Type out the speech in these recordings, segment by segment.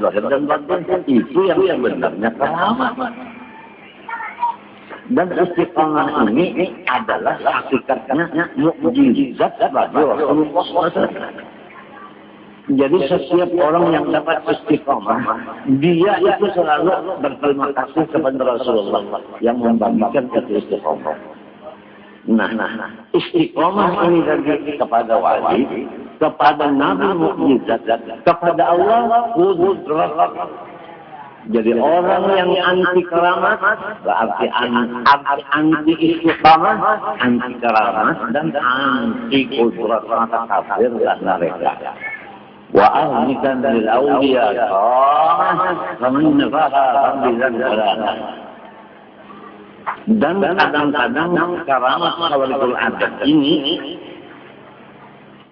zahir dan batin, itu yang sebenarnya keramat. Dan istiqamah ini adalah hakikatnya mukjizat bagi Rasulullah SAW. Jadi setiap orang yang dapat istiqamah, dia itu selalu berterima kasih kepada Rasulullah yang membagikan itu istiqamah. Nah, istiqamah ini dari kepada wali, kepada Nabi mukjizat, kepada Allah qudrat. Jadi orang yang anti keramat berarti anti istiqamah, anti keramat dan anti qudrat, maka kafir dan mereka. Wa ahlikan lil awliya faman nafaha bidzan. Dan kadang-kadang keramat khawarikul adat ini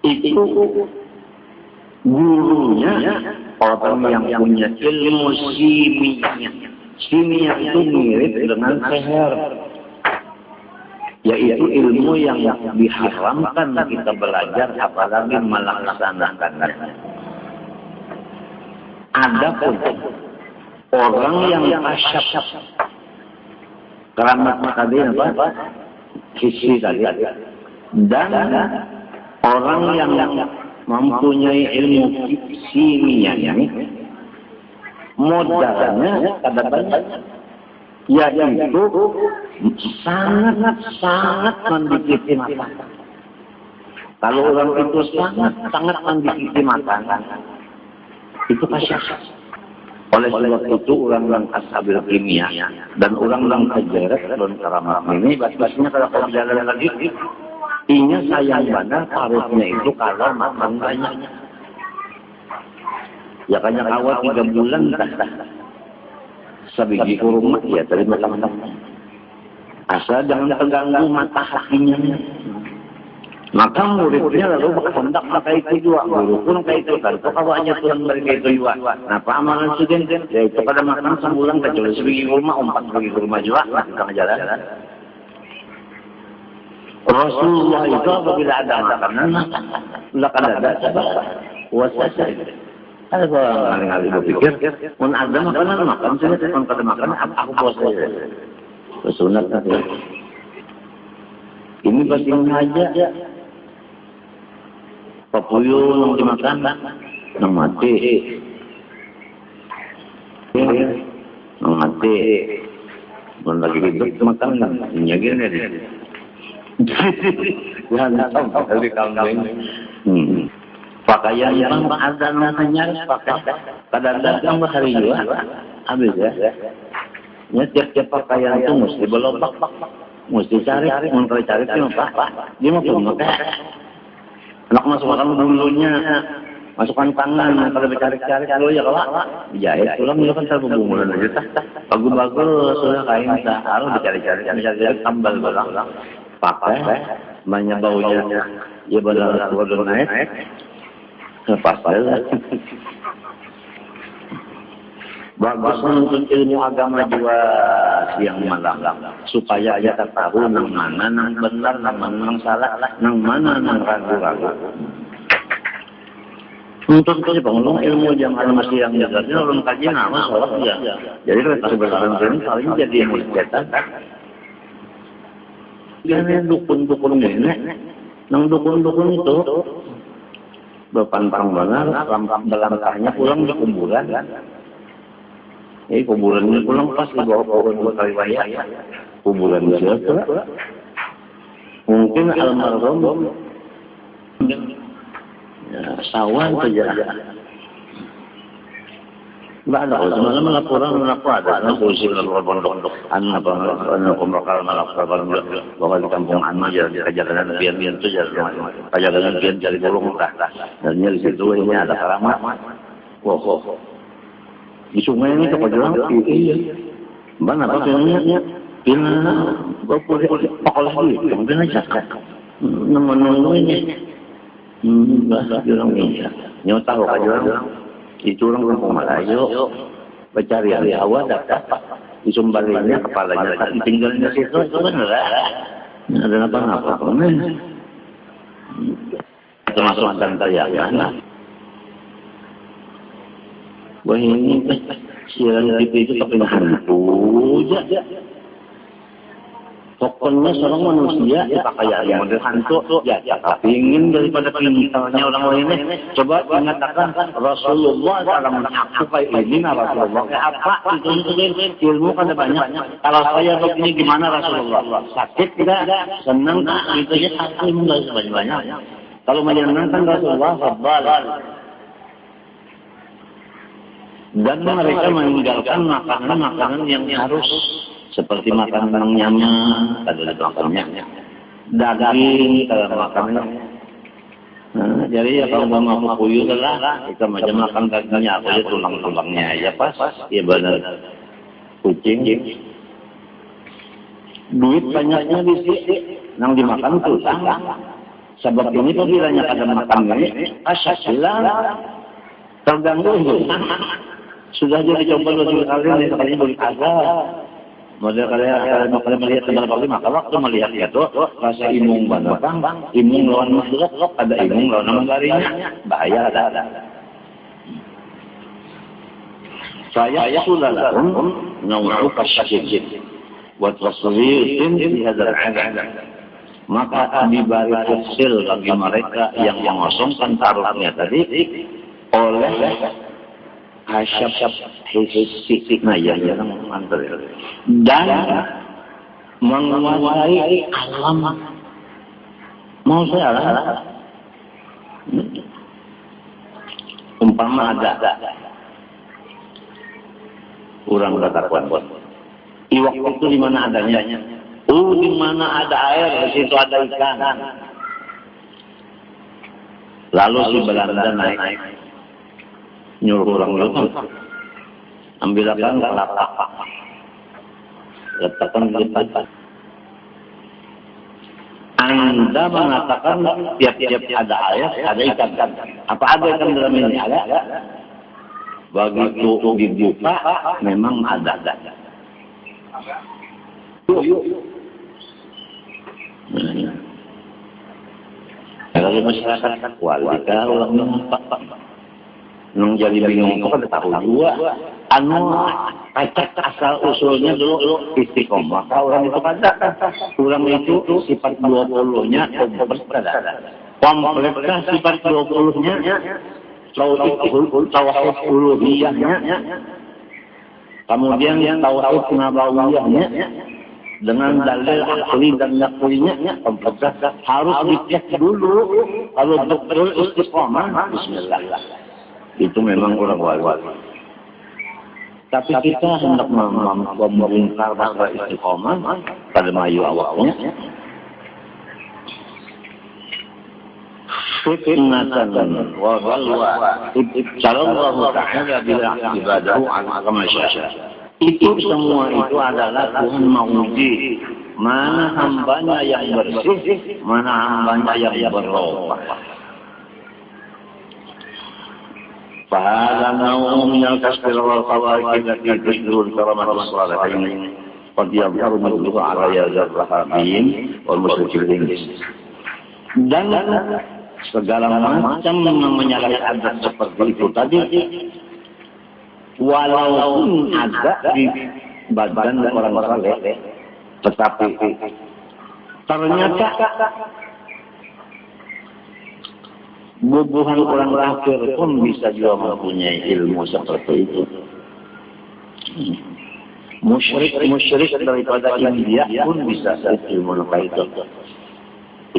itu gurunya orang yang punya ilmu simia. Simia itu mirip dengan seher, yaitu ilmu yang diharamkan kita belajar apalagi melaksanakannya. Ada pun orang yang tasyaf keramat tadi apa? Hissi tadi. Dan orang yang mempunyai ilmu kimia ini modalnya kadang-kadang yaitu sangat mendidik mata. Kalau orang itu sangat mendidik mata, itu tasyaf. Oleh sebab itu orang-orang ashabil kimia dan orang-orang kejarat dan keramat ini basisnya kalau kau jalan lagi, inya sayang banget harusnya itu kalau makan banyak. Ya kanya kawat 3 bulan sabigi kurung ya tadi makan. Asal jangan terganggu mata hatinya. Maka muridnya lalu hendak pakai itu juga, guru pun kayak itu kan. Kawanya Tuhan mereka itu juga. Nah, amalan sugen ya itu pada makan sebulan kecuali sebiji rumah, 4 pergi ke rumah juga, di tengah jalan. Rasulullah itu apabila ada makanan, akan ada sebab wasasa. Ada orang kali berpikir, pun ada makanan makan, saya pun kada makan, aku puasa. Sunat tadi. Ini pasti aja. Papuyun yang dimakan, nang mati. Nang mati. Bukan lagi hidup makan, nyagir dia. Jangan dari kambing. Pakaian yang ada namanya pakai. Kadang-kadang hari juga, habis ya. Tiap-tiap pakaian itu mesti belobak, mesti cari, cari itu apa? Dia mau pakai. Anak masukkan bulunya, masukkan tangan, kalau dicari-cari, kalau ya kalau jahit, tulang itu kan terbumbulan aja. Bagus-bagus, sudah kain, harus dicari-cari, tambal belang. Pakai, banyak baunya, dia benar-benar naik, lepas lah. Bagus untuk ilmu agama juga siang malam supaya kita tahu nang mana nang benar, nang mana nang salah, nang mana nang ragu-ragu. Untuk itu pengelung ilmu jangan masih yang jagatnya orang kaji nama salah ya. Jadi kalau berlarang paling jadi yang cetak. Jangan dukun-dukun ini, nang dukun-dukun itu berpantang banget, langkahnya pulang di kuburan. Kuburannya pulang pas di bawah pohon kali raya. Kuburan siapa? Mungkin almarhum sawan saja. Mbak ada, semalam laporan ada polisi pondok anak pembakar melakukan bahwa di kampung anak ya kejadian pian itu kejadian pian cari golong dan di situ ini ada keramat. Wah. Di sungai ini kepada orang, iya. Mbak, apa filmnya? Film, boleh pakal lagi, kemudian aja. Nunggu ini. Mbak, bilang iya. Nyawa tahu aja orang, itu orang kampung Melayu, pencarian awal dapat. Di Sumbalinya, kepalanya, tapi tinggalnya situ, itu benar. Ada apa-apa, termasuk mantan tayangan. Wah ini siaran TV itu tapi hantu aja. Pokoknya seorang manusia dipakai yang model hantu ya cakap pingin daripada pintarnya orang lain. Coba mengatakan Rasulullah dalam aku kayak ini Rasulullah kayak apa itu ilmu kan ada banyak. Kalau saya begini gimana Rasulullah? Sakit tidak? Senang tak? Itu aja satu ilmu dari sebanyak-banyak. Kalau menyenangkan Rasulullah sabar. Dan mereka meninggalkan makanan-makanan yang harus seperti makan nyaman, kalau makannya daging, kalau makannya. Nah, jadi ya kalau mau puyuh lah, kita macam makan dagingnya apa ya tulang-tulangnya aja pas, ya benar. Kucing, duit banyaknya di sini, yang dimakan tulang. Sebab ini apabila ada makan ini, asyasilah terganggu. Sudah jadi coba dua kali, sekali beli azab. Model kalian melihat tentang kali maka waktu melihat itu rasa imung banget, imung lawan makhluk, ada imung lawan manggarinya, bahaya ada. Saya sudah lakum nawuh kasyid buat Rasulullah di hadzal adam. Maka diberi kecil bagi mereka yang mengosongkan taruhnya tadi oleh asyab hisik yang mantel dan menguasai alam. Mau saya umpama ada orang katakan iwak itu di mana adanya? Di mana ada air di situ ada ikan. Lalu si Belanda naik nyuruh orang itu ambilkan kelapa, letakkan di tempat. Anda mengatakan tiap-tiap ada air, ada ikan. Apa ada ikan dalam ini? Ada. Begitu dibuka, memang ada. Kalau masyarakat kualita orang nampak. Nung jadi bingung itu kan tahu juga. Acak asal usulnya dulu istiqomah. Orang itu pada orang itu sifat 20-nya kompleks ada. Kompleks sifat 20-nya tauhid uluhiyahnya. Kemudian tauhid nabawiyahnya dengan dalil akli dan nakulinya kompleks harus dicek dulu. Kalau betul istiqomah, bismillah. Itu memang orang wali. Tapi kita hendak membongkar masalah istiqomah pada mayu awalnya. Fitnatan wa balwa ibtalallahu ta'ala bila ibadahu kama syaa. Itu semua itu adalah Tuhan menguji mana hambanya yang bersih, mana hambanya yang berubah. فهذا نوع من الكسب والخوارق التي تشبه الكرامة الصالحين قد يظهر مثله على يد الرهابين والمشركين. Dan segala macam menyalahi adat seperti itu tadi, walaupun ada di badan orang saleh, tetapi ternyata bubuhan orang kafir pun bisa juga mempunyai ilmu seperti itu. Musyrik daripada India pun bisa ilmu itu.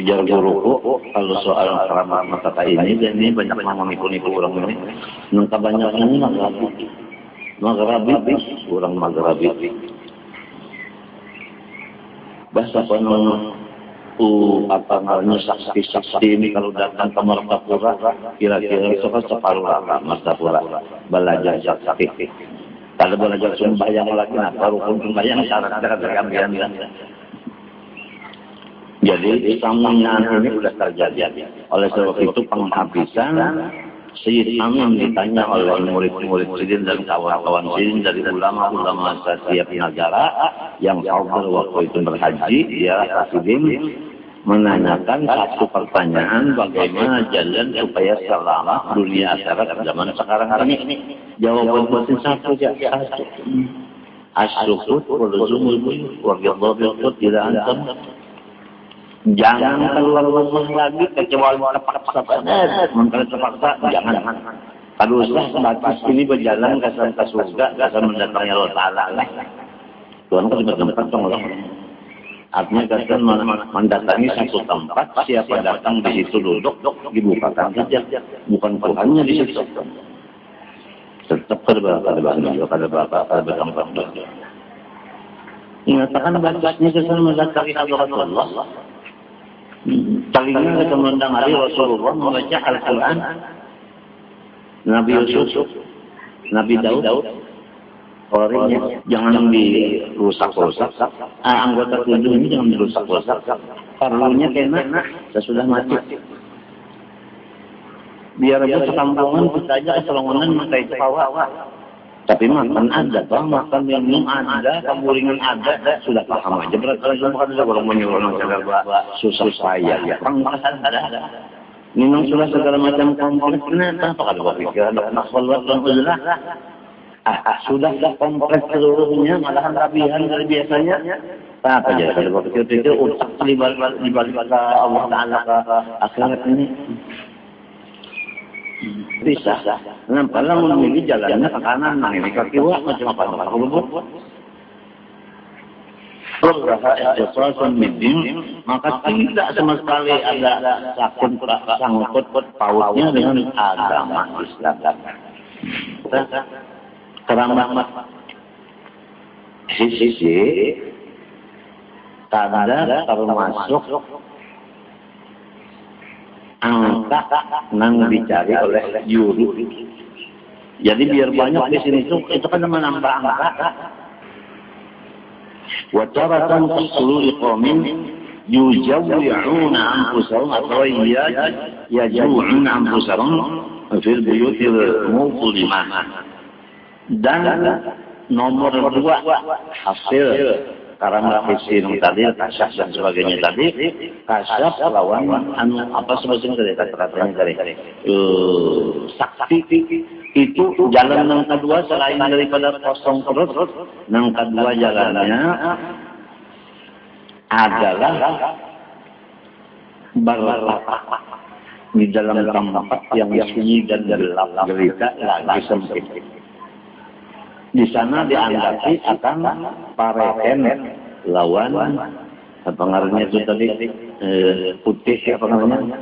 Ujar guruku kalau soal keramat kata ini, dan ini banyak yang menipu orang ini. Nangka banyak ini Maghrabi, orang Maghrabi. Bahasa penuh apa namanya saksi ini kalau datang ke Martapura kira-kira itu kan separuh lah Martapura belajar saksi. Kalau belajar sembahyang lagi baru pun sembahyang cara-cara tergambian. Jadi samungan ini sudah terjadi. Oleh sebab itu penghabisan Sayyid Amin ditanya oleh murid-murid Sidin dan kawan-kawan Sidin dari ulama-ulama setiap negara yang hadir waktu itu berhaji, ya Sidin menanyakan satu pertanyaan, bagaimana jalan supaya selamat dunia akhirat zaman sekarang ini. Jawaban bosin satu saja, satu. As-sukut waluzumul buyut waghidhabil bil tidak antum. Jangan keluar rumah lagi kecuali terpaksa. Kalau terpaksa jangan. Kalau usah sebatas ini berjalan ke surga, ke mendatangi Allah Taala. Tuhan kan tempat Allah. Artinya kata mendatangi satu tempat, siapa datang di situ duduk, dibukakan saja. Bukan Tuhannya di situ. Tetap pada bertempat. Mengatakan bacanya kesan mendatangi Allah. Telinga kita mendengar Rasulullah membaca Al-Quran. Nabi Yusuf, Nabi Daud, orangnya jangan dirusak-rusak. Anggota tubuh ini jangan dirusak-rusak. Perlunya kena sesudah mati. Biar aja sekampungan kita aja selongonan maka itu kawa. Tapi makan ada, makan yang minum ada, kamuringan ada, sudah paham aja. Berarti bukan ada orang menyuruh orang segala susah payah. Pengalaman ada. Minum sudah segala macam kompleks. Kenapa kalau berpikir ada masalah dan ulah? Sudah kompleks seluruhnya, malahan rabihan dari biasanya. Apa aja kalau berpikir utak dibalik Allah Taala ke akhirat ini. Bisa. Kenapa memilih jalannya ke kanan, ini ke kiri, macam apa? Kalau buat maka tidak sama sekali ada sangkut pautnya dengan agama Islam. Keramat sisi tanda termasuk angka yang dicari oleh juru. Jadi biar banyak di sini itu kan menambah angka. Wajaratan keseluruh qaumin yujawwi'una anfusahum atau yajawwi'una anfusahum fil buyutil muzlimah. Dan nomor 2 hasil karena fisin tadi kasyaf dan sebagainya tadi kasyaf lawan apa sebetulnya tadi kata-katanya tadi sakti itu jalan yang kedua selain daripada kosong perut yang kedua jalannya adalah berlapak di dalam tempat yang sunyi dan gelap gelita lagi sempit. Di sana dianggapi akan pareken lawan pengaruhnya itu tadi putih apa namanya?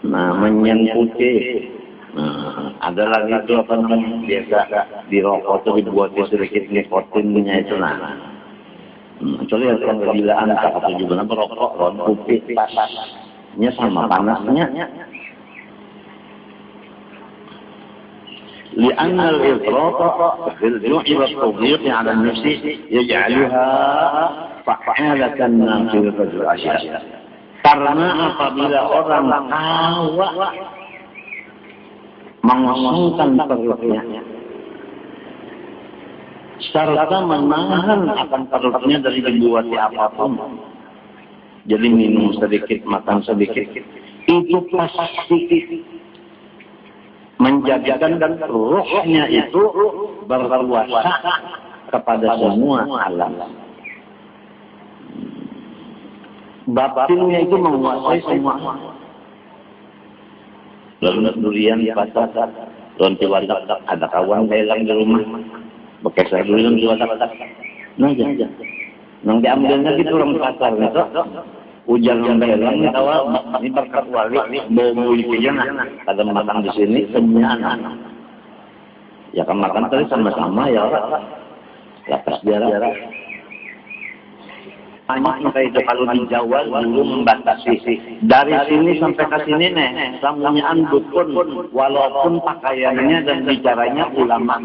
Nah, menyen putih. Nah, ada lagi itu apa namanya? Biasa di rokok itu dibuat sedikit nikotinnya itu nah. Kecuali yang kegilaan atau juga berokok ron putih pasnya sama panasnya. لأن الإفراط في الجوع والتضييق على النفس يجعلها فعالة ناقضة الأشياء. Karena apabila orang tawa mengosongkan perutnya serta menahan akan perutnya dari dibuati apapun, jadi minum sedikit, makan sedikit, itu pasti menjadikan dan ruhnya itu berkuasa kepada semua alam. Batinnya itu menguasai semua. Lalu durian di pasar, lonti watak, ada kawan lelang di rumah, bekas durian di watak. Nah, jangan. Nang diambilnya gitu orang pasar itu. Hujan yang lelang ini tahu ini berkat wali bau itu nah ada makan di sini semuanya anak ya kan makan tadi sama-sama ya lapas biara banyak sampai itu kalau di Jawa dulu membatasi dari sini sampai ke sini nih semuanya dukun walaupun pakaiannya dan bicaranya ulama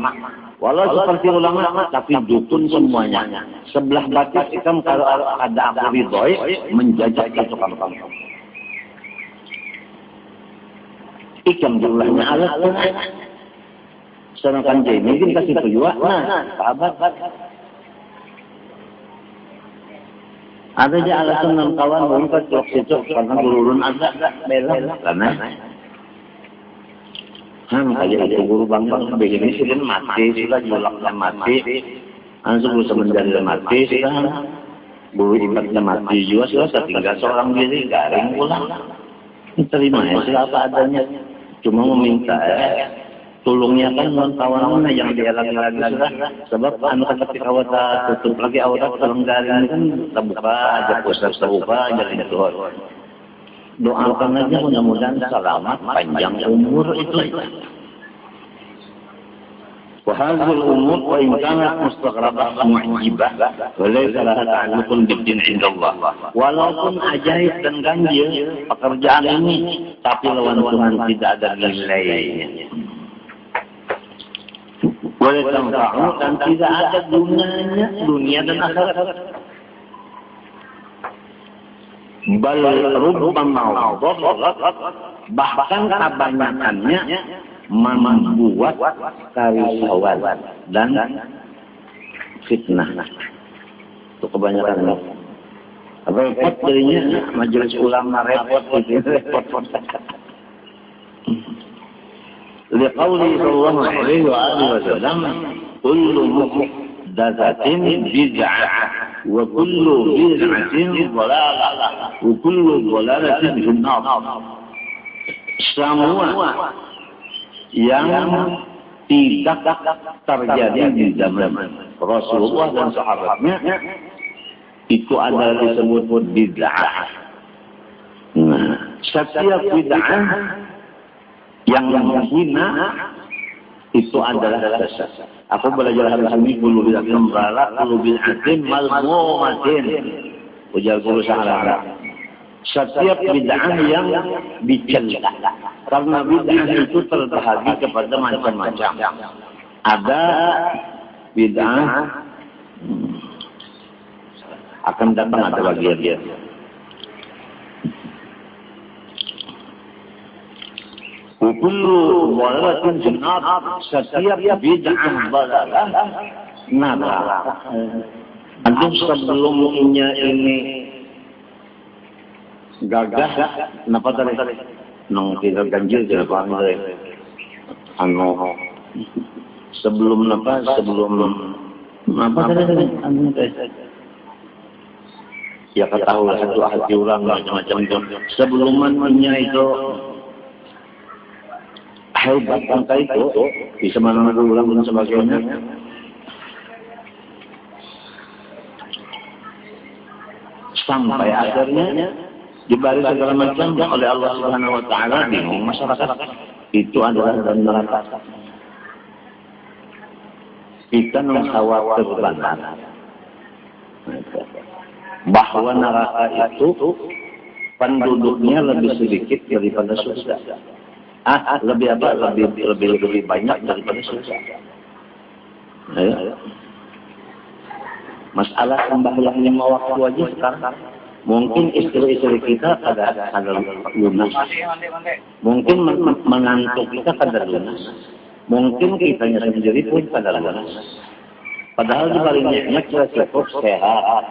walau seperti ulama tapi dukun semuanya. Sebelah batis hitam kalau ada Abu Ridhoi menjajah itu kampung. Ikan jumlahnya alat sedangkan jadi mungkin kasih tujuan. Nah, sahabat. Ada aja alasan ng kawan bukan cok karena gurun ada bela karena kayak itu guru bang begini sih kan mati sudah julaknya mati langsung bisa menjadi mati sudah guru ibaratnya mati juga sudah tinggal seorang diri garing pulang terima ya sudah apa adanya cuma meminta tolongnya kan kawan-kawan yang dia lagi sudah sebab anu ketika awata tutup lagi awata terenggaring kan terbuka aja pusat terbuka aja itu doakan aja mudah-mudahan selamat panjang umur itu وهذه الأمور وإن كانت مستغربة معجبة وليس لها تعلق بالدين عند الله walaupun ajaib dan ganjil pekerjaan ini tapi lawan Tuhan tidak ada nilainya boleh tanfa'u dan tidak ada gunanya dunia dan akhirat bal rubbama bahkan kebanyakannya membuat kerisauan dan fitnah. Itu kebanyakan. Repot jadinya majelis ulama repot gitu. Liqauli sallallahu alaihi wa alihi wasallam kullu muhdatsatin bid'ah wa kullu bid'atin dhalalah wa kullu dhalalatin finnar. Semua yang tidak terjadi di zaman Rasulullah dan sahabatnya itu adalah disebut bid'ah. Nah, setiap bid'ah yang menghina itu adalah sesat. Aku belajar hadis ini kullu bid'atin dhalalah kullu bid'atin malmumatin. Ujar guru sahabat. Setiap bid'ah yang dicela. Karena bid'ah itu terbagi kepada macam-macam. Ada bid'ah akan datang ada bagian dia. Kullu dhalalatin finnar, setiap bid'ah dhalalah neraka. Antum sebelumnya ini gagah, kenapa tadi? Nang kita ganjil tidak paham tadi. Sebelum apa? Sebelum apa tadi? Ya ketahuilah satu hati orang macam-macam itu. Sebelumnya itu hebat angka itu bisa mana ulang dan sebagainya. Sampai akhirnya dibalik segala macam oleh Allah Subhanahu wa taala bingung masyarakat itu adalah dalam neraka. Kita mengkhawatirkan bahwa neraka itu penduduknya lebih sedikit daripada surga. Lebih apa? Lebih banyak daripada surga. Masalah sembahyangnya waktu aja sekarang. Mungkin istri-istri kita ada lunas. Mungkin menantu kita ada lunas. Mungkin kitanya sendiri pun ada lunas. Padahal di baliknya kita cukup sehat,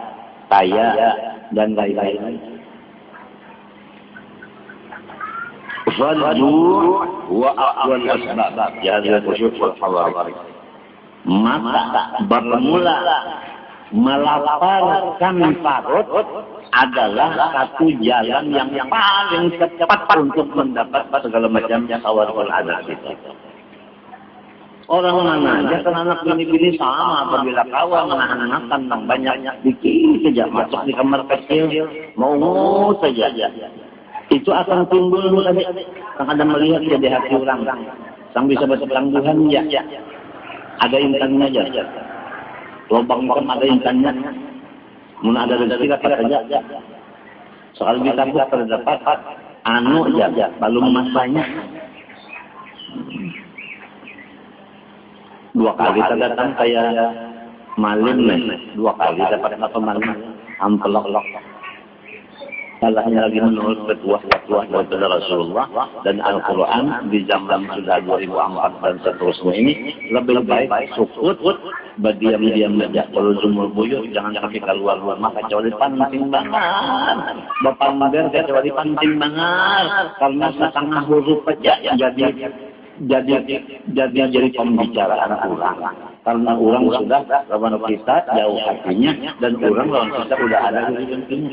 kaya, dan lain-lain. Fadlu wa aqwal asbab jahil khusyuk wal hawadith. Maka bermula melaparkan parut adalah satu jalan yang paling cepat untuk mendapat segala macam tawarul adat itu. Orang mana aja kan anak bini-bini sama apabila kawan menahan makan yang banyak dikit saja masuk di kamar kecil mau saja itu akan timbul tadi yang ada melihat jadi hati orang sang bisa bertangguhan ya ada intannya aja. Lobang makam ada intannya, mun ada rezeki dapat saja. Soal kita terdapat anu aja, belum masanya. 2 kali kita datang kayak maling nih, 2 kali dapat apa maling, ampelok. salahnya lagi menurut petuah-petuah daripada Rasulullah dan Al-Quran di zaman sudah 2004 dan seterusnya ini lebih baik sukut berdiam-diam saja. Kalau jumur buyut jangan sampai keluar rumah kecuali penting banget. Bapak mager kecuali penting banget karena setengah huruf saja jadi pembicaraan orang. Karena orang sudah lawan kita jauh hatinya dan orang lawan kita sudah ada di hatinya.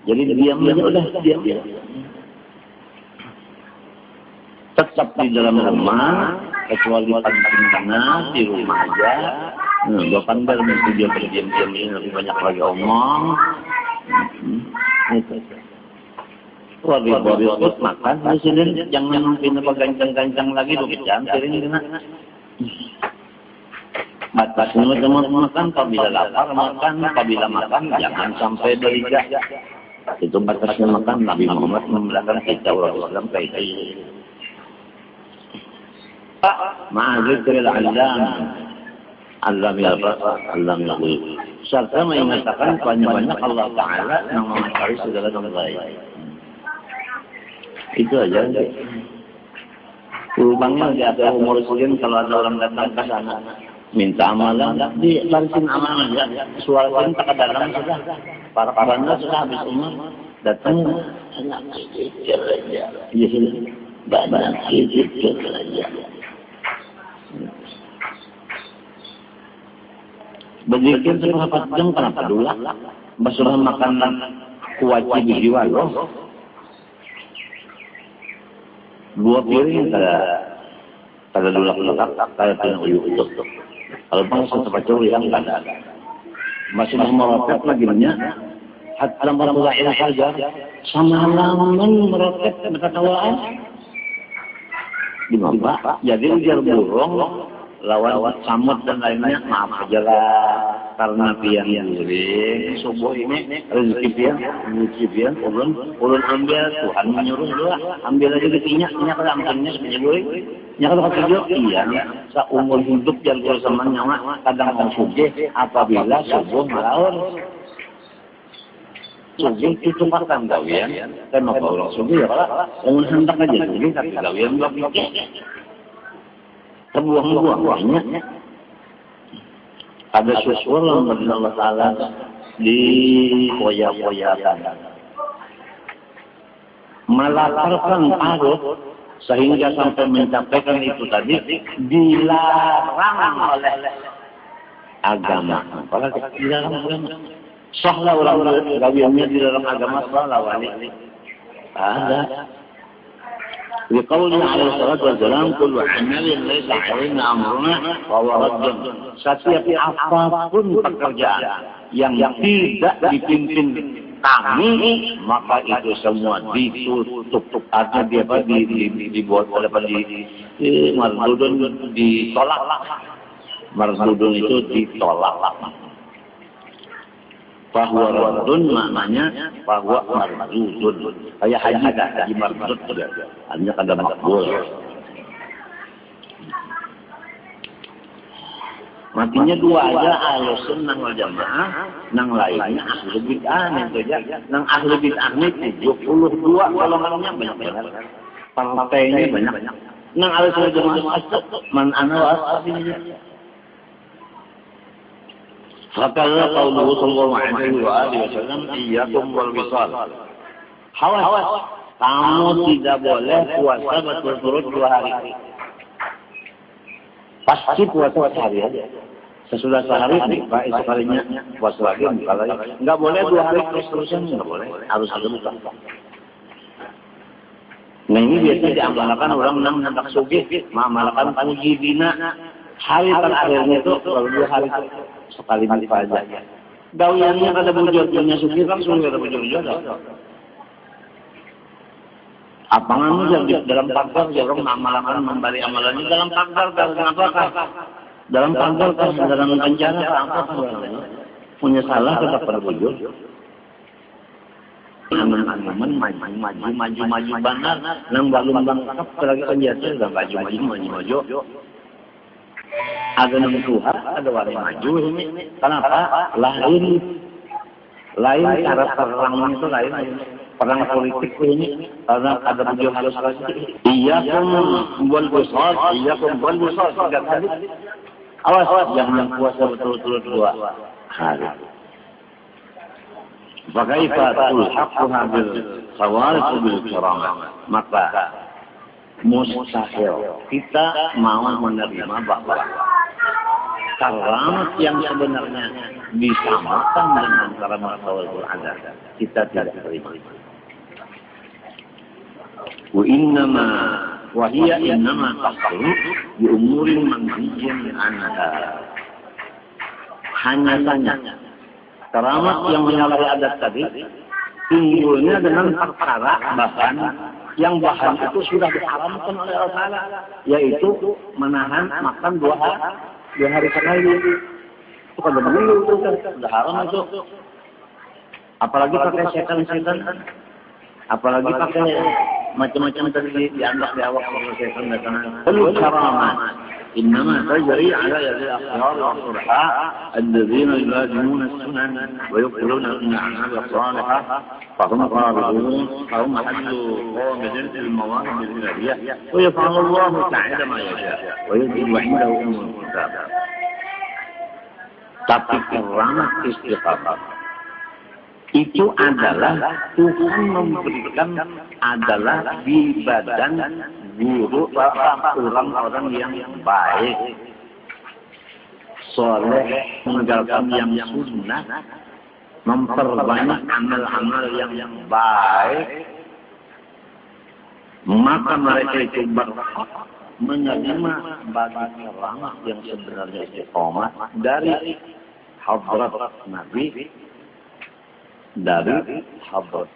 Jadi diam udah diam. Tetap di dalam rumah kecuali penting banget di rumah aja. Bapak mager mesti dia berdiam-diam ini lebih banyak lagi omong. Wabi-wabi makan di sini jangan pindah gancang-gancang lagi lu kejam sering kena. Batasnya teman-teman makan apabila lapar makan, apabila makan jangan sampai berhijab. Itu batasnya makan. Nabi Muhammad membedakan kita orang Islam kayak itu. Ma'azikiril alam ya serta mengingatkan banyak-banyak Allah Ta'ala yang mengetahui segala yang baik. Itu aja. Lubangnya di atas umur sekian kalau ada orang datang ke sana minta amalan, di barisin amalan aja. Suarain tak ke dalam sudah. Para anda sudah habis umur datang enak kecil aja. Iya sudah. Badan kecil aja. Berzikir seberapa jam kenapa dulu? Basuh makanan kuwajib jiwa loh. 2 piring kada dulak-dulak kada piring uyuk. Kalau bangsa tempat jauh yang kada. Masih meroket lagi nya. Hatta marfu'il saja sama lamun meroket berkatawaan. Di mana? Jadi ujar burung lawan samut dan lainnya maaf aja lah karena pian guring subuh ini rezeki pian ulun ambil Tuhan menyuruh dua ambil aja getinya kada ambilnya sebenarnya guring nya kalau kerja iya seumur hidup jalan sama nyawa kadang mau sugih apabila subuh malaur sugih itu makan gawian kan mau orang sugih ya kalau umur hendak aja sugih tapi gawian enggak pikir terbuang-buang ada sesuatu yang Allah Ta'ala di poya-poyakan melatarkan arus sehingga sampai mencapaikan itu tadi dilarang oleh agama. Apalagi dilarang agama sahlah orang gawiannya di dalam agama sahlah wali ada. Liqauli alaihi salatu wassalam kullu amalin laysa alaihi amruna fa huwa radd. Setiap apapun pekerjaan yang tidak dipimpin kami maka itu semua ditutup. Artinya dia dibuat oleh mardudun ditolak. Mardudun itu ditolak. Bahwa raddun maknanya bahwa mardudun. Kayak haji mardud juga. Artinya kada makbul. Matinya 2 aja Ahlus Sunnah wal Jamaah, nang lainnya Ahlul Bid'ah itu aja. Nang Ahlul Bid'ah ini 72 golongannya banyak. Partainya banyak. Nang Ahlus Sunnah Jamaah man ana wa ashabihi. Fakala qauluhu sallallahu alaihi wa alihi wasallam iyyakum wal wisal. Hawas. Kamu tidak boleh puasa berturut-turut 2 hari. Pasti puasa sehari aja. Sesudah sehari, Pak, esok harinya puasa lagi. Enggak boleh 2 hari terus-terusan, enggak boleh. Harus ada buka. Nah ini biasanya diamalkan orang menang hendak sugih, mengamalkan puji dina. Hari terakhirnya itu kalau 2 hari sekali saja. Gawiannya kada bujur-bujurnya sugih langsung kada bujur-bujur. Apangan di dalam pagar orang mengamalkan memberi amalannya dalam pagar apakah? Dalam pagar dalam penjara apa? Punya salah tetap pada bujur. Aman-aman maju benar nang balung bangkap lagi penjara sudah maju. Ada nang Tuhan, ada wali maju ini. Kenapa? Lain Lain cara perangnya itu lain. Perang politik ini karena ada beliau halus lagi. Iyyakum wal busad, iyyakum wal busad. Tiga kali. Awas jangan puasa betul-betul 2 hari. Fakaifa tulhaqha bil khawarij bil karamah. Maka mustahil kita mau menerima bahwa karamat yang sebenarnya disamakan dengan karamat khawarij ada. Kita tidak terima. وهي إنما تحصل بأمور منهي عنها. Hanya saja keramat yang menyalahi adat tadi timbulnya dengan perkara bahkan itu sudah diharamkan oleh Allah Ta'ala, yaitu menahan makan 2 hari sekali. Itu kan begitu, sudah haram itu. Apalagi pakai setan-setan, apalagi pakai macam-macam tadi dianggap di awak setan datang. Kullu karamat innama tajri ala yadi al-akhyar wal-surha alladhina yulazimuna as-sunan wa yuqiluna al-a'mal as-salihah fahum qaribun fahum haddu qawmin al-mawahib al-ilahiyah wa yaf'alu Allah ta'ala ma yasha wa yudhibu 'indahu umul kitab. Tapi keramat istiqamah itu adalah Tuhan memberikan adalah di badan guru orang-orang yang baik, soleh, meninggalkan yang sunnah, memperbanyak amal-amal yang baik, maka mereka itu berhak menerima bagi keramat yang sebenarnya istiqomah dari hadrat Nabi, dari hadrat.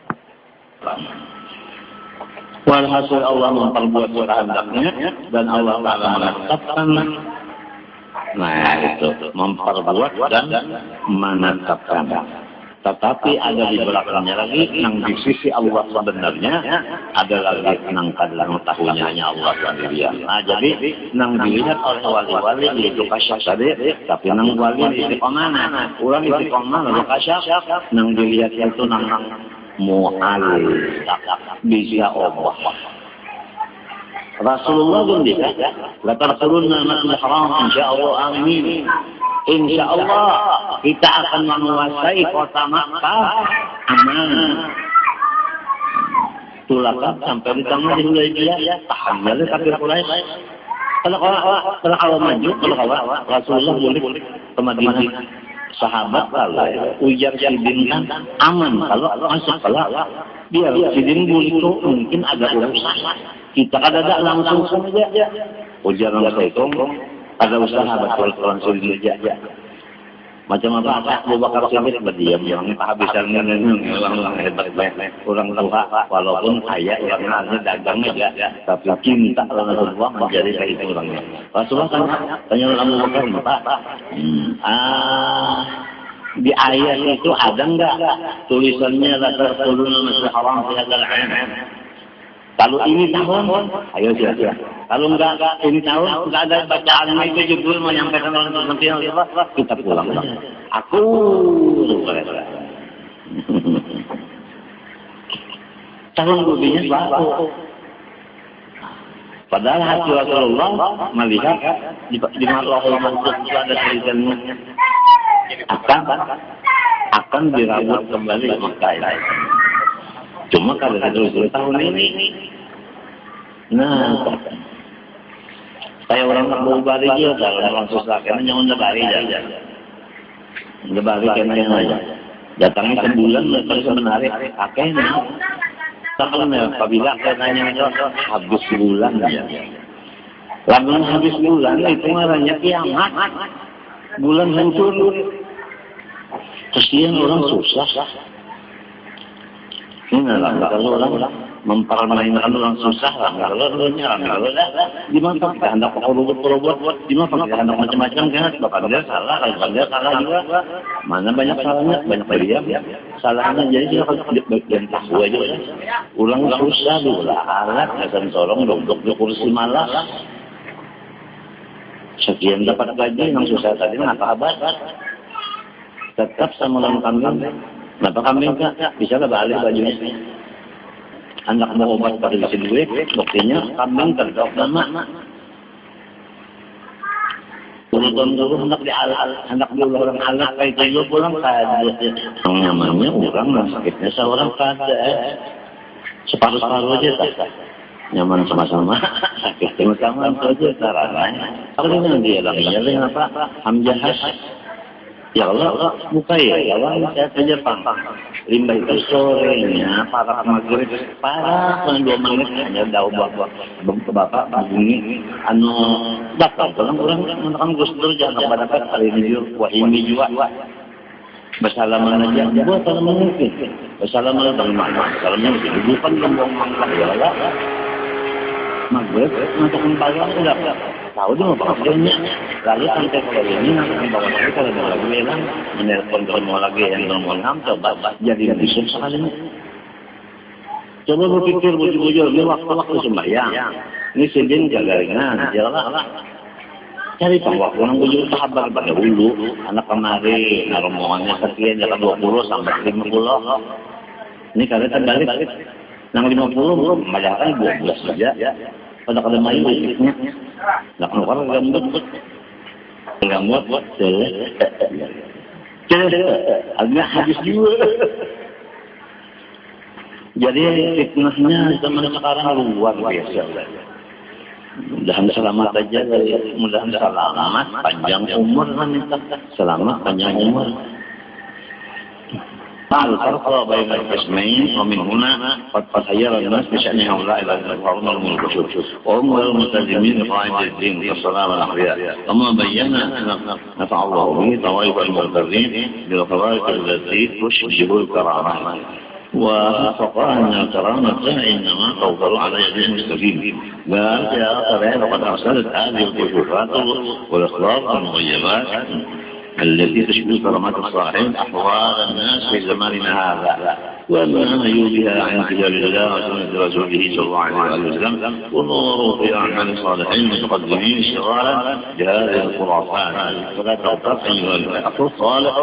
Walhasil Allah memperbuat kehendaknya dan Allah Ta'ala menetapkan. Nah itu memperbuat dan menetapkan. Tetapi ada di belakangnya lagi yang di sisi Allah sebenarnya ada lagi yang kadang tahunya hanya Allah sendirian. Nah jadi yang dilihat oleh wali-wali itu kasyaf tadi, tapi yang wali istiqomah, orang istiqomah lalu kasyaf, yang dilihat itu nang mu'al bisa Allah. Rasulullah pun bisa. Latar turunna masjid haram insyaallah amin. Insyaallah kita akan menguasai kota Makkah aman. Tulakan sampai di tangan di Hudaybiyah tahan jalan kafir Quraisy. Kalau maju, kalau Rasulullah boleh ke Madinah. Sahabat kalau ujar sidin kan aman kalau masuk kalau biar sidin itu mungkin agak urusan. Kita ada langsung saja. Ujar Assalamualaikum ada usaha betul-betul sidin aja. Macam apa Abu Bakar Siddiq berdiam yang kehabisan orang hebat orang tua walaupun kaya orangnya dagang aja tapi cinta Rasulullah menjadi kayak itu orangnya. Rasulullah tanya Abu Bakar di ayat itu ada enggak tulisannya la taquluna masjid haram fi hadzal 'am. Kalau ini tahun, ayo silakan. Kalau enggak ini tahun, enggak ada bacaan itu judul menyampaikan orang nanti kita pulang. Aku tahun gobinya baru. Padahal hati Rasulullah melihat di Allahul Mansur itu ada tulisannya akan dirawat kembali Makkah. Cuma kalau itu tahun ini, nah, saya orang mau balik dia kalau orang susah, karena nyawa balik aja, nggak balik karena aja. Datangnya sebulan, kalau sebenarnya akhirnya, karena apabila karena itu habis bulan ya, lalu habis bulan itu marahnya kiamat, bulan hancur, kesian orang susah. Inilah kalau orang mempermainkan orang susah lah, kalau nyerang kalau di mana kita hendak robot, di mana kita hendak macam-macam kan, bapak dia salah, bapak dia salah juga, mana banyak salahnya, banyak beriam, salahnya jadi dia harus bagian tahu aja, ulang susah dulu lah, alat, kesan sorong, duduk di kursi malas, sekian dapat gaji yang susah tadi, apa abad, tetap sama orang kambing. Kenapa kambing Kak? Bisa nggak balik bajunya? Anak mau obat pada isi duit, buktinya kambing terdok nama. Urutan dulu hendak dulu orang alat kayak itu pulang kaget. Namanya orang sakitnya seorang kaget. Separuh-separuh aja tak. Nyaman sama-sama, sakit sama-sama saja caranya. Kalau dengan dia dengan apa? Hamzahas. Ya Allah, buka ya Allah, saya saja pantang. Limbah itu sorenya, para maghrib, para 2 menit hanya dah buat bapak bunyi, dapat orang menekan Gus Dur jangan pada kali ini juga, bersalaman aja, buat salaman mungkin, bersalaman dari mana, salamnya mungkin, bukan ngomong ya Allah. Maghrib, mengatakan pagi sudah tahu dia mau pakainya. Lalu sampai ke ini nanti bawa lagi kalau mau lagi bilang menelpon kalau mau lagi yang mau coba jadi bisa sekali. Coba berpikir bujur-bujur ini waktu sembahyang. Ini sidin jaga ringan, jalan. Cari waktu orang bujur sahabat pada dulu anak kemari rombongannya sekian jalan 20 sampai 50. Ini kalian terbalik. Yang 50 membayarkan 12 saja. Pada kada main bisnisnya. Nak keluar gambut. Gambut agak habis juga. Jadi fitnahnya zaman sekarang luar biasa. Mudah-mudahan selamat aja, mudah-mudahan selamat panjang umur kan, selamat panjang umur. الفرق بين القسمين ومن هنا قد تخير الناس بشأن هؤلاء الأنصار والملكوت وهم الملتزمين بقواعد الدين كالصلاة والأحياء كما بينا نفع الله به طوائف المغترين بالخوارق التي تشبه الكرامات واتفق أن الكرامة إنما توصل على يد المستفيد قال يا ترى لقد أرسلت هذه الكشوفات والإخلاق والمغيبات التي تشبه كرامات الصالحين أحوال الناس في زماننا هذا وما يوبها عن كتاب الله وسنة رسوله صلى الله عليه وسلم ونور في أعمال الصالحين المتقدمين اشتغالا بهذه الخرافات فلا تغتر أيها الأخ الصالح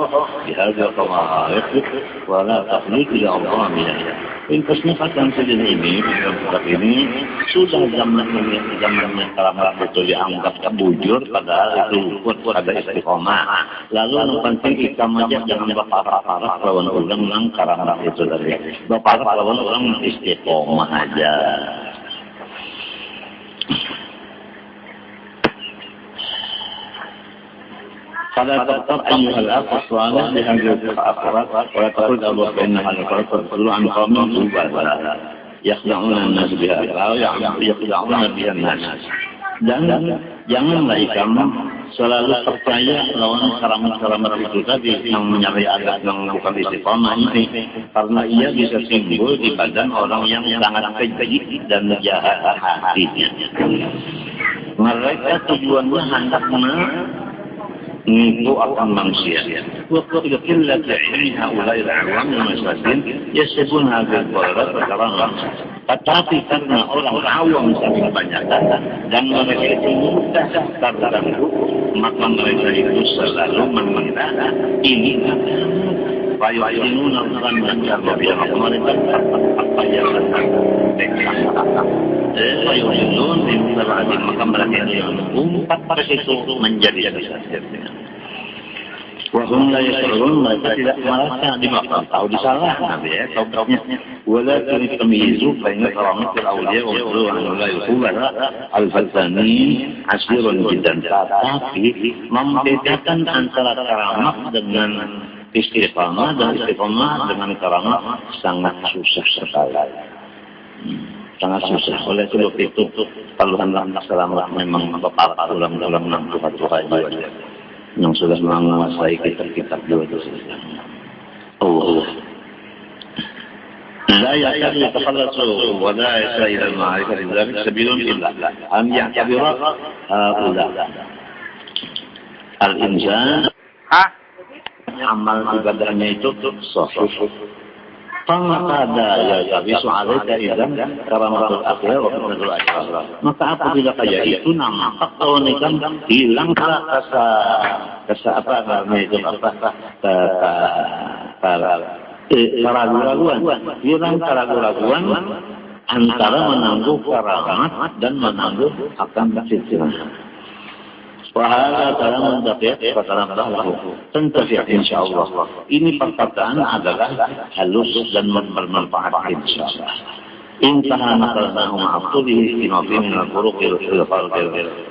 بهذه الطوائف ولا تخليك لأرضامها إن تصنيفkan sejenis ini ini sudah zamannya keramat itu dianggap bujur padahal itu pada istiqomah. Lalu yang penting ikam aja jangan bapak-bapak lawan ulang keramat itu tadi. Bapak lawan ulang istiqomah aja. فلا تغتر أيها الأخ الصالح بهذه الأفراد ولا تقل أبوك بأن هذا الفرد تدخل عن قوم مبادرة يخدعون الناس بها أو يخدعون بها الناس. Dan janganlah kamu selalu percaya lawan keramat-keramat itu tadi yang menyamai adat yang bukan istiqomah ini, karena ia bisa timbul di badan orang yang sangat keji dan jahat hatinya. Mereka tujuannya hendak itu akan manusia. Waktu qillat ilmi haula'i al-'awam al-masakin yasbun hadhihi al-qadrat karamah. Tetapi karena orang awam sangat banyak dan mereka itu mudah terganggu, maka mereka itu selalu mengira ini fayu'inuna akan mengajar biar mereka apa yang fayu'inun min sab'atin, maka mereka yang umpat pada situ menjadi sesat. Wahum la yashurun, mereka tidak merasa dimakan, tahu disalah nanti ya, tahu-tahunya. Walakin tamyizu baina karamatil awliya wa la yuqula al-fatani asirun jiddan, tapi membedakan antara karamat dengan istiqamah dan istiqamah dengan karamat sangat susah sekali. Sangat susah. Oleh sebab itu, kalau hendak selamat memang bapak ulang-ulang nang Tuhan yang sudah menguasai kitab dua itu saja. Allah. لا يكاد يتخلص ولا يسعى إلى المعرفة لذلك سبيل إلا أن يعتبر هؤلاء الإنسان amal ibadahnya itu sahih. Fangkada ya bisu alaika idzan karamatul akhir wa fitnatul akhir. Maka apabila kaya itu nama keunikan hilang kasa apa namanya itu apa keraguan-raguan. Hilang keraguan-raguan antara menangguh karamat dan menangguh akan fitnah. Wahada kalamun daqiq fatanabbahu. Tantafi' insyaallah. Ini perkataan adalah halus dan bermanfaat insyaallah. انتهى نقلناه مع طوله فيما فيه من الفروق والخلافات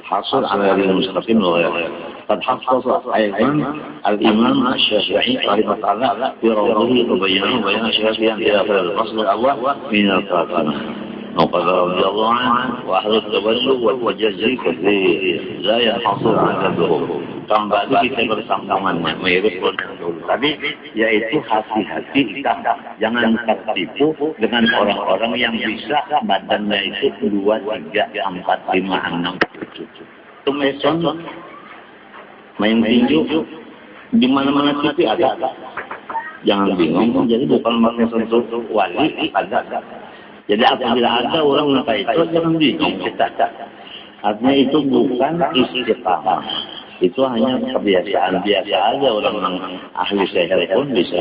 حصل على غير المستقيم وغيره. قد حفظ ايضا الامام الشافعي رحمه الله في روضه وبينه بيان الشافعي الى اخر الفصل الاول من الخاتمه. وقد رضي الله عنه واهل التبلغ والتجزي كثير لا ينحصر عدده. Kembali kita bersama-samanya mirip dulu tadi, yaitu hati-hati kita jangan tertipu dengan orang-orang yang bisa badannya itu 2, 3, 4, 5, 6, 7. Itu meson main tinju di mana-mana TV ada. Jangan bingung, jadi bukan meson wali ada. Jadi apabila ada orang minta itu jangan bingung kita. Artinya itu bukan istiqamah. Itu hanya kebiasaan biasa aja orang ahli sihir pun bisa.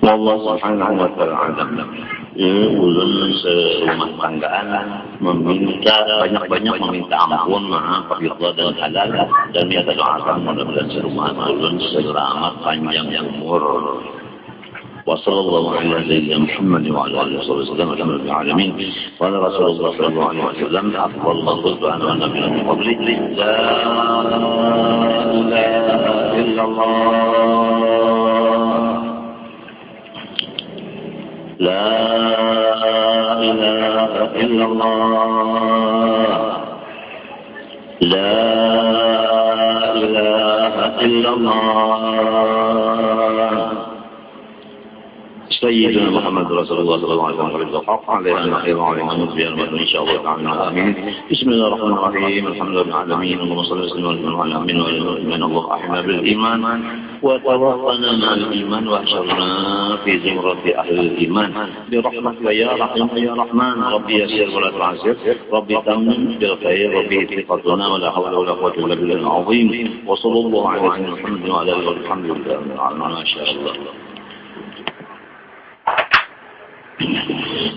Allah Subhanahu wa taala ini ulun serumah tanggaan meminta banyak-banyak meminta ampun, maaf, ridha dan halal dan minta doakan mudah-mudahan serumah ulun selamat panjang umur. وصلى الله على سيدنا محمد وعلى اله وصحبه وسلم الحمد لله العالمين. قال رسول الله صلى الله عليه وسلم افضل ما قلت انا والنبي من قبلي لا اله الا الله لا اله الا الله لا اله الا الله سيدنا محمد رسول الله صلى الله عليه وسلم الحق علينا خير علينا نبي ان شاء الله تعالى امين. بسم الله الرحمن الرحيم الحمد لله العالمين اللهم صل وسلم على امين وعلى الله احنا بالايمان وتوفنا مع الايمان واحشرنا في زمرة اهل الايمان برحمتك يا رحيم يا رحمن. ربي يسر ولا تعسر ربي تمم بالخير ربي ثقتنا ولا حول ولا قوه الا بالله العظيم. وصلى الله على سيدنا محمد وعلى اله والحمد لله ما شاء الله.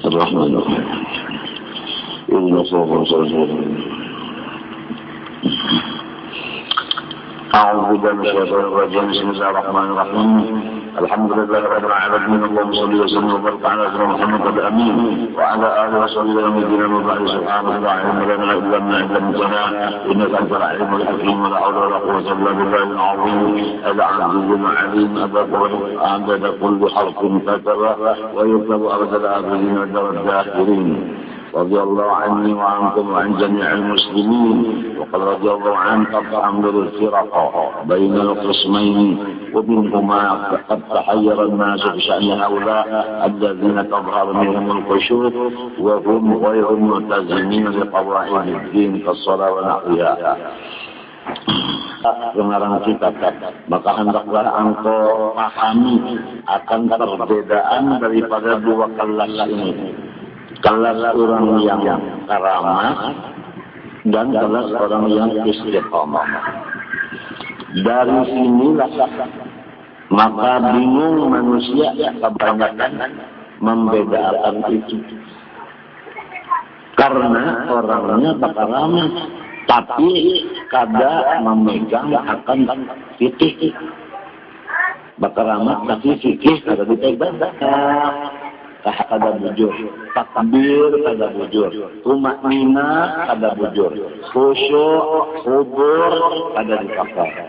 الرحمن الرحيم إن صلى الله عليه وسلم أعوذ بالله من الشيطان الرجيم بسم الله الرحمن الرحيم الحمد لله رب العالمين اللهم صل وسلم وبارك على سيدنا محمد الأمين وعلى آله وصحبه وسلم وبارك سبحانه وتعالى لنا إلا ما علمتنا إنك أنت العليم الحكيم ولا حول ولا قوة إلا بالله العظيم العزيز العليم عدد كل حرف كتب ويكتب أبد الآخرين ودر الداخلين. رضي الله عني وعنكم وعن جميع المسلمين. وقد رضي الله عنك فأمر الفرق بين القسمين ومنهما قد تحير الناس في شأن هؤلاء الذين تظهر منهم الخشوع وهم غير ملتزمين بقواعد الدين كالصلاة ونحوها. Pengarang kitab, maka hendaklah engkau pahami akan perbedaan daripada dua kelas ini. Kelas orang yang karamat dan kelas orang yang istiqamah. Dari sinilah maka bingung manusia kebanyakan membedakan itu. Karena orangnya karamat tapi kada memegang akan fikih. Bakaramat tapi fikih kada dipegang. Kada bujur, takbir kada bujur, tumaknina kada bujur, khusyuk, hubur kada dipakai.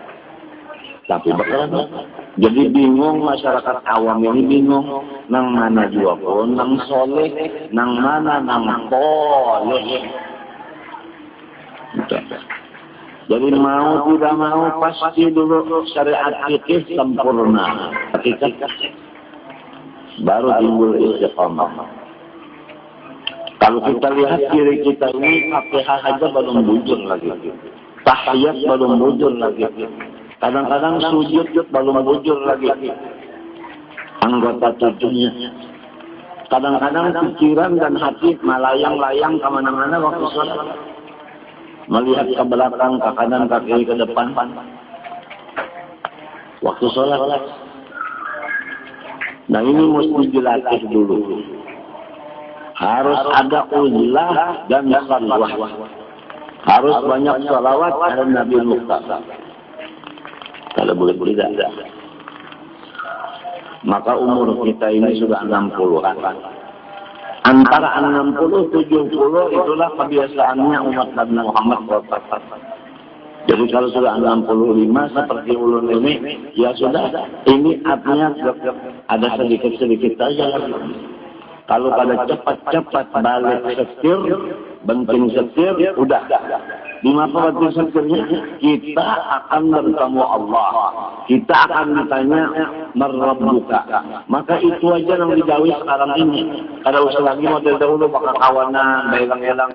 Tapi bakalan jadi bingung masyarakat awam ini bingung nang mana jua pun nang soleh, nang mana nang poleh. Jadi mau tidak mau pasti dulu syariat fikih sempurna. Hakikat baru timbul istiqamah. Kalau kita lihat kiri kita ini Fatihah aja belum bujur lagi, tahiyat belum bujur lagi, kadang-kadang sujud belum bujur lagi, anggota tujuhnya. Kadang-kadang pikiran dan hati melayang-layang kemana-mana waktu sholat, melihat ke belakang, ke kanan, ke kiri, ke depan waktu sholat. Nah ini mesti dilatih dulu. Harus ada uzlah dan khalwah. Harus banyak salawat pada Nabi Muhammad. Kalau boleh tidak. Maka umur kita ini sudah 60-an. Antara 60, 70 itulah kebiasaannya umat Nabi Muhammad SAW. Jadi kalau sudah 65 seperti ulun ini, ya sudah. Ini artinya ada sedikit-sedikit saja. Kalau pada cepat-cepat balik setir, benting setir, udah. Di masa benting setirnya, kita akan bertemu Allah. Kita akan ditanya, merabbuka. Maka itu aja yang dijauhi sekarang ini. Kalau usaha lagi model dahulu, maka kawanan, belang-elang.